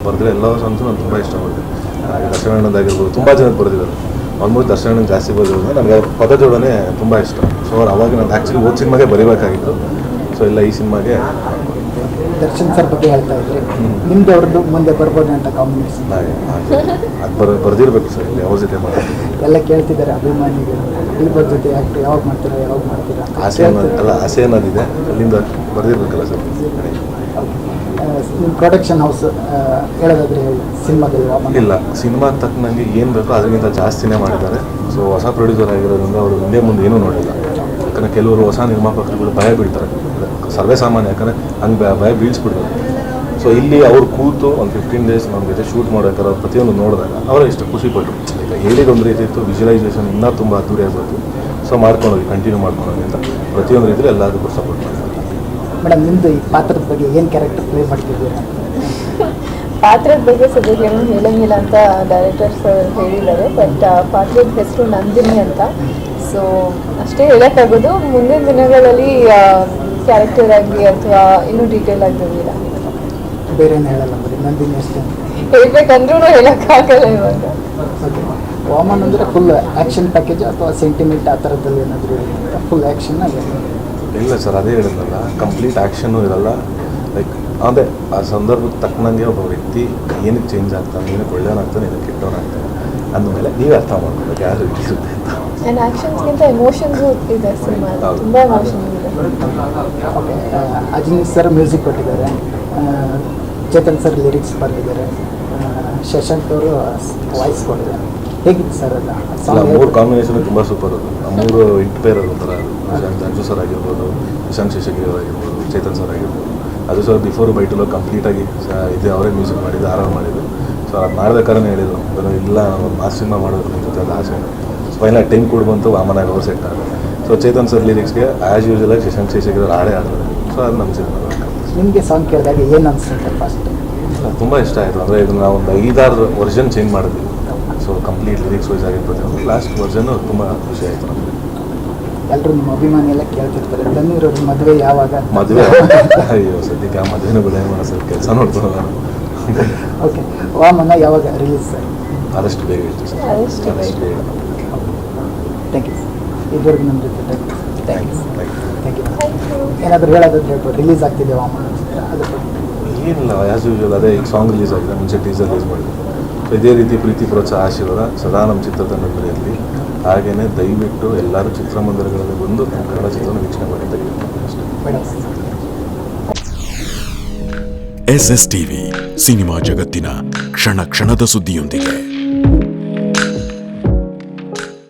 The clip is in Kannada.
ಬರೆದ್ರೆ ಎಲ್ಲ ಸಾಂಗ್ಸು ನಾನು ತುಂಬ ಇಷ್ಟಪಡ್ತೀನಿ. ದರ್ಶನಣ್ಣದಾಗಿರ್ಬೋದು ತುಂಬ ಜನಕ್ಕೆ ಬರೆದಿದ್ದಾರೆ. ಆಲ್ಮೋಸ್ಟ್ ದರ್ಶನಣ್ಣನ ಜಾಸ್ತಿ ಬರೆದಿರೋದು ನನಗೆ ಅವ್ರ ಪದ ಜೋಡಣೆ ತುಂಬ ಇಷ್ಟ. ಸೊ ಅವ್ರು ಅವಾಗ ನಾನು ಆ್ಯಕ್ಚುಲಿ ಓದ್ ಸಿನಿಮಾಗೆ ಬರೀಬೇಕಾಗಿತ್ತು. ಸೊ ಇಲ್ಲ ಈ ಸಿನಿಮಾಗೆ ದರ್ಶನ್ ಸರ್ ಬಗ್ಗೆ ಹೇಳ್ತಾ ಇದ್ರಿ, ನಿಮ್ದು ಅವ್ರದ್ದು ಮುಂದೆ ಬರ್ಬೋದು ಅಂತ ಕಾಂಬಿನೇಷನ್ ಅದು ಬರೆದಿರ್ಬೇಕು ಸರ್. ಇಲ್ಲಿ ಅವ್ರ ಜೊತೆ ಮಾಡಿ ಎಲ್ಲ ಕೇಳ್ತಿದ್ದಾರೆ ಅಭಿಮಾನಿಗಳು, ಇಬ್ಬರ ಜೊತೆ ಆ್ಯಕ್ಟ್ ಯಾವಾಗ ಮಾಡ್ತೀರಾ ಆಸೆ ಅನ್ನೋದು ಆಸೆ ಅನ್ನೋದಿದೆ, ಅಲ್ಲಿಂದ ಬರೆದಿರ್ಬೇಕಲ್ಲ ಸರ್. ನಿಮ್ಮ ಪ್ರೊಡಕ್ಷನ್ ಹೌಸ್ ಹೇಳೋದಾದ್ರೆ ಸಿನಿಮಾದಲ್ಲಿ ಇಲ್ಲ, ಸಿನಿಮಾ ತಕ್ಕನಂಗೆ ಏನು ಬೇಕೋ ಅದಕ್ಕಿಂತ ಜಾಸ್ತಿನೇ ಮಾಡಿದ್ದಾರೆ. ಸೊ ಹೊಸ ಪ್ರೊಡ್ಯೂಸರ್ ಆಗಿರೋದ್ರಿಂದ ಅವರು ಹಿಂದೆ ಮುಂದೆ ಏನೂ ನೋಡಿಲ್ಲ. ಯಾಕಂದರೆ ಕೆಲವರು ಹೊಸ ನಿರ್ಮಾಪಕರುಗಳು ಭಯ ಬೀಳ್ತಾರೆ, ಸರ್ವೇ ಸಾಮಾನ್ಯ. ಯಾಕಂದರೆ ಹಂಗೆ ಭಯ ಬೀಳಿಸ್ಬಿಡ್ತಾರೆ. ಸೊ ಇಲ್ಲಿ ಅವ್ರು ಕೂತು ಒಂದು 15 days ನಮ್ಮ ಜೊತೆ ಶೂಟ್ ಮಾಡೋಕ್ಕಾರೆ ಅವ್ರು ಪ್ರತಿಯೊಂದು ನೋಡಿದಾಗ ಅವರೇ ಇಷ್ಟ ಖುಷಿಪಟ್ಟರು. ಈಗ ಹೇಳಿದೊಂದು ರೀತಿ ಇತ್ತು, ವಿಜುವಲೈಸೇಷನ್ ಇನ್ನೂ ತುಂಬ ಅದ್ದೂರಿ ಆಗ್ಬೋದು. ಸೊ ಮಾಡ್ಕೊಂಡೋಗಿ ಕಂಟಿನ್ಯೂ ಮಾಡ್ಕೊಂಡೋಗಿ ಅಂತ ಪ್ರತಿಯೊಂದು ರೀತಿಯಲ್ಲಿ ಎಲ್ಲದಕ್ಕೂ ಸಪೋರ್ಟ್ ಮಾಡ್ತಾರೆ. ಮೇಡಮ್, ನಿಮ್ಮದು ಈ ಪಾತ್ರದ ಬಗ್ಗೆ ಏನು ಕ್ಯಾರೆಕ್ಟರ್ ಪ್ಲೇ ಮಾಡ್ತಿದ್ದೀರಾ? ಪಾತ್ರದ ಬಗ್ಗೆ ಸದ್ಯಕ್ಕೆ ಏನು ಹೇಳಂಗಿಲ್ಲ ಅಂತ ಡೈರೆಕ್ಟರ್ಸ್ ಹೇಳಿದ್ದಾರೆ. ಬಟ್ ಪಾತ್ರದ ಹೆಸರು ನಂದಿನಿ ಅಂತ. ಸೊ ಅಷ್ಟೇ ಹೇಳೋಕ್ಕಾಗೋದು. ಮುಂದಿನ ದಿನಗಳಲ್ಲಿ ಕ್ಯಾರೆಕ್ಟರ್ ಆಗಿ ಅಥವಾ ಇನ್ನೂ ಡೀಟೇಲ್ ಆಗಿ ಬಂದಿಲ್ಲ. ಬೇರೆ ಏನು ಹೇಳಲ್ಲ ಬರೀ ನಂದಿನಿ ಅಷ್ಟೇ ಹೇಳ್ಬೇಕಂದ್ರೂ ಹೇಳೋಕ್ಕಾಗಲ್ಲ ಇವಾಗ. ಓಕೆ, ವಾಮನ್ ಅಂದರೆ ಫುಲ್ ಆ್ಯಕ್ಷನ್ ಪ್ಯಾಕೇಜ್ ಅಥವಾ ಸೆಂಟಿಮೆಂಟ್ ಆ ಥರದಲ್ಲಿ ಏನಾದರೂ ಫುಲ್ ಆ್ಯಕ್ಷನ್? ಇಲ್ಲ ಸರ್, ಅದೇ ಹೇಳಿದ್ನಲ್ಲ, ಕಂಪ್ಲೀಟ್ ಆ್ಯಕ್ಷನ್ನು ಇರಲ್ಲ. ಲೈಕ್ ಅದೇ ಆ ಸಂದರ್ಭಕ್ಕೆ ತಕ್ಕನಂಗೆ ಒಬ್ಬ ವ್ಯಕ್ತಿ ಏನಕ್ಕೆ ಚೇಂಜ್ ಆಗ್ತಾನೆ, ಏನಕ್ಕೆ ಒಳ್ಳೆಯವನಾಗ್ತಾನೆ, ಏನಕ್ಕೆ ಕೆಟ್ಟವನಾಗ್ತಾನೆ ಅಂದಮೇಲೆ ನೀವೇ ಅರ್ಥ ಮಾಡ್ಕೊಬೇಕು ಯಾವ ರೀತಿ ಇರುತ್ತೆ ಅಂತ. ಆ್ಯಂಡ್ ಆ್ಯಕ್ಷನ್ಸ್ಗಿಂತ ಎಮೋಷನ್ಸು ಇದೆ ಸಿನಿಮಾ, ತುಂಬ ಎಮೋಷನ್ ಇದೆ. ಓಕೆ, ಅಜಿನ್ ಸರ್ ಮ್ಯೂಸಿಕ್ ಕೊಟ್ಟಿದ್ದಾರೆ, ಚೇತನ್ ಸರ್ ಲಿರಿಕ್ಸ್ ಬರೆದಿದ್ದಾರೆ, ಶಶಾಂಕ್ ಅವರು ವಾಯ್ಸ್ ಕೊಟ್ಟಿದ್ದಾರೆ. ಹೇಗಿತ್ತು ಸರ್ ಅದು ಸಾಂಗ್? ಮೂರು ಕಾಂಬಿನೇಷನ್ ತುಂಬ ಸೂಪರ್. ಅದು ಆ ಮೂರು ಇಂಟ್ ಪೇರ್ ಅದು ಒಂಥರ. ಅಂಜು ಸರ್ ಆಗಿರ್ಬೋದು, ಇಶಾಂತ್ ಶೇಷಗಿರಿ ಆಗಿರ್ಬೋದು, ಚೇತನ್ ಸರ್ ಆಗಿರ್ಬೋದು. ಅದು ಸರ್ ಬಿಫೋರ್ ಬೈಟುಲು ಕಂಪ್ಲೀಟಾಗಿ ಇದು ಅವರೇ ಮ್ಯೂಸಿಕ್ ಮಾಡಿದ್ದು, ಆರಾಮ ಮಾಡಿದ್ದು. ಸೊ ಅದು ಮಾಡ್ಬೇಕಾದ್ರೆ ಹೇಳಿದ್ರು, ಇಲ್ಲ ಒಂದು ಮಾಸ್ ಸಿನಿಮಾ ಮಾಡೋದು ನಿಮ್ಮ ಜೊತೆ ಅದು ಆಸೆ. ಸೊ ಫೈನಲ್ ಟೈಮ್ ಕೂಡ ಬಂತು, ವಾಮನಾಗ ಅವ್ರು ಸೆಟ್ ಆಗ. ಸೊ ಚೇತನ್ ಸರ್ ಲಿರಿಕ್ಸ್ಗೆ ಆ್ಯಸ್ ಯೂಶಲ್ ಆಗಿ ಇಶಾಂತ್ ಶೇಷಗಿರಿ ಹಾಡೇ ಆಡಿದ್ರು. ಸೊ ಅದು ನಮ್ಮ ಸಿನಿಮಾ. ನಿಮಗೆ ಸಾಂಗ್ ಕೇಳಿದಾಗ ಏನು ಅನಿಸುತ್ತೆ ಫಸ್ಟ್? ತುಂಬ ಇಷ್ಟ ಆಯಿತು. ಅಂದರೆ ಇದನ್ನು ನಾವು ಒಂದು 5-6 ವರ್ಷನ್ ಚೇಂಜ್ ಮಾಡಿದ್ವಿ. ಸೊ ಕಂಪ್ಲೀಟ್ ಲಿರಿಕ್ಸ್ ವೈಸ್ ಆಗಿರ್ಬೋದು. ಲಾಸ್ಟ್ ವರ್ಷನ್ನು ತುಂಬ ಖುಷಿ ಆಯಿತು ನಮಗೆ. ಎಲ್ಲರೂ ನಿಮ್ಮ ಅಭಿಮಾನಿ ಎಲ್ಲ ಕೇಳ್ತಿರ್ತಾರೆ, ತನ್ನಿರೋರು ಮದುವೆ ಯಾವಾಗ? ಮದುವೆ ಅಯ್ಯೋ ಸದ್ಯಕ್ಕೆ ಆ ಮದುವೆನೂ ಬಿಡ ಮಾಡೋ ಸರ್, ಕೆಲಸ ನೋಡ್ಬೋದು ನಾನು. ಓಕೆ, ವಾಮನ ಯಾವಾಗ ರಿಲೀಸ್ ಸರ್? ಆದಷ್ಟು ಬೇಗ ಇತ್ತು ಸರ್, ಆದಷ್ಟು ಬೇಗ. Thank you sir. ಇದುವರೆಗೂ ನಮ್ಮ ಜೊತೆ ಥ್ಯಾಂಕ್ ಯು. Thank you. ಏನಾದರೂ ಹೇಳೋದಾದ್ರೆ ರಿಲೀಸ್ ಆಗ್ತಿದೆ ವಾಮನ ಅದ್ರ ಬಗ್ಗೆ? ಏನಿಲ್ಲ, ಆ್ಯಸ್ ಯೂಶುವಲ್ ಅದೇ ಈಗ ಸಾಂಗ್ ರಿಲೀಸ್ ಆಗಿದೆ, ಮುಂಚೆ ಟೀಸರ್ ರಿಲೀಸ್ ಮಾಡಿದ್ರು. ಸೊ ಇದೇ ರೀತಿ ಪ್ರೀತಿ ಪ್ರೋತ್ಸಾಹ ಆಶೀರ್ವಾದ ಸದಾ ನಮ್ಮ ಚಿತ್ರತಂಡದಲ್ಲಿ. ಹಾಗೆಯೇ ದಯವಿಟ್ಟು ಎಲ್ಲರೂ ಚಿತ್ರಮಂದಿರಗಳಲ್ಲಿ ಬಂದು ನಮ್ಮ ಕನ್ನಡ ಚಿತ್ರನ ವೀಕ್ಷಣೆ ಮಾಡಿ ಅಂತ ಹೇಳ್ತೀನಿ. SS ಟಿವಿ ಸಿನಿಮಾ ಜಗತ್ತಿನ ಕ್ಷಣ ಕ್ಷಣದ ಸುದ್ದಿಯೊಂದಿಗೆ.